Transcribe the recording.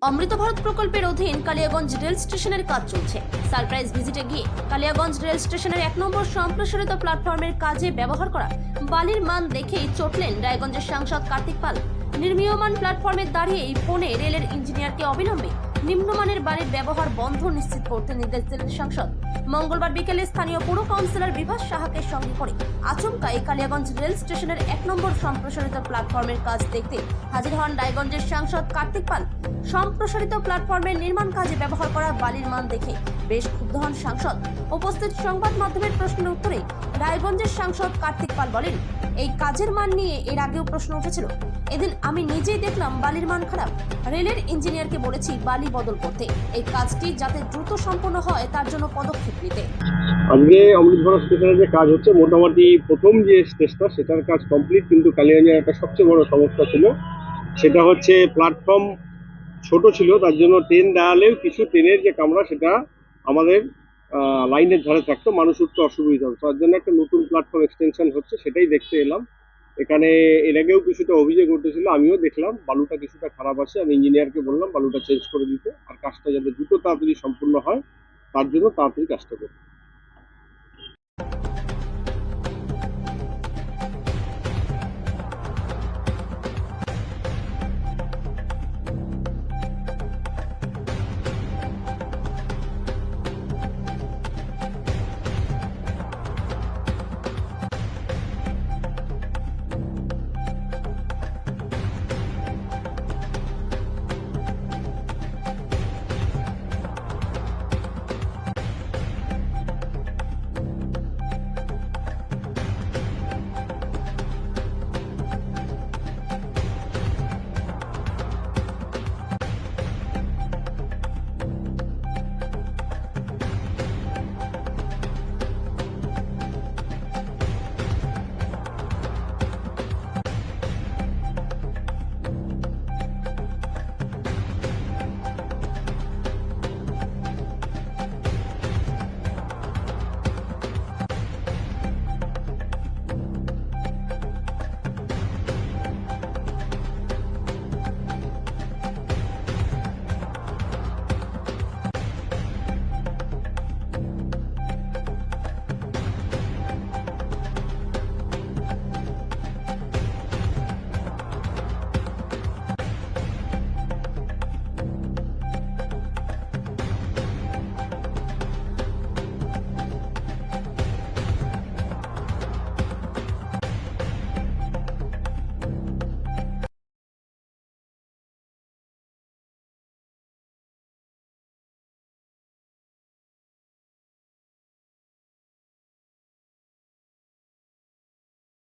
অমৃত ভারত প্রকল্পের অধীন কালিয়াগঞ্জ রেল স্টেশনের কাজ চলছে। সারপ্রাইজ ভিজিটে গিয়ে কালিয়াগঞ্জ রেল স্টেশনের 1 নম্বর সম্প্রসারিত প্ল্যাটফর্মের কাজে ব্যবহার করা বালির মান দেখেই চটলেন রায়গঞ্জের সাংসদ কার্তিক পাল। নির্মীয়মান প্ল্যাটফর্মে দাঁড়িয়ে ফোনে রেলের ইঞ্জিনিয়ারকে অবিলম্বে নিম্নমানের বালির ব্যবহার বন্ধ নিশ্চিত করতে নির্দেশ দিলেন সাংসদ। মঙ্গলবার বিকেলে স্থানীয় পুর কাউন্সিলর বিভাস সাহাকে সঙ্গে করে আচমকাই কালিয়াগঞ্জ রেল স্টেশনের 1 নম্বর সম্প্রসারিত প্ল্যাটফর্মের কাজ দেখতে হাজির হন রায়গঞ্জের সাংসদ কার্তিক পাল। সম্প্রসারিত প্ল্যাটফর্মের নির্মাণ কাজে ব্যবহার করা বালির মান দেখে বেশ ক্ষুব্ধ হন সাংসদ। উপস্থিত সংবাদ মাধ্যমের প্রশ্নের উত্তরে রায়গঞ্জের সাংসদ কার্তিক পাল বলেন, এই কাজের মান নিয়ে এর আগেও প্রশ্ন উঠেছিল। এদিন আমি নিজেই দেখলাম বালির মান খারাপ। রেলের ইঞ্জিনিয়ারকে বলেছি বালি বদল করতে, এই কাজটি যাতে দ্রুত সম্পন্ন হয় তার জন্য পদক্ষেপ নিতে। আজকে অমৃত ভারত স্টেশনের যে কাজ হচ্ছে, মোটামুটি প্রথম যে স্টেজটা সেটার কাজ কমপ্লিট, কিন্তু কালিয়াগঞ্জের একটা সবচেয়ে বড় সমস্যা ছিল, সেটা হচ্ছে প্ল্যাটফর্ম ছোট ছিল, তার জন্য ট্রেন দাঁড়ালেও কিছু ট্রেনের যে কামরা সেটা আমাদের লাইনের ধারে থাকতো, মানুষ উঠতে অসুবিধা হতো। তার জন্য একটা নতুন প্ল্যাটফর্ম এক্সটেনশন হচ্ছে, সেটাই দেখতে এলাম। এখানে এর আগেও কিছুটা অভিযোগ উঠেছিল, আমিও দেখলাম বালুটা কিছুটা খারাপ আছে। আমি ইঞ্জিনিয়ারকে বললাম বালুটা চেঞ্জ করে দিতে, আর কাজটা যাতে দ্রুত তাড়াতাড়ি সম্পূর্ণ হয় তার জন্য তাড়াতাড়ি কাজটা করতে।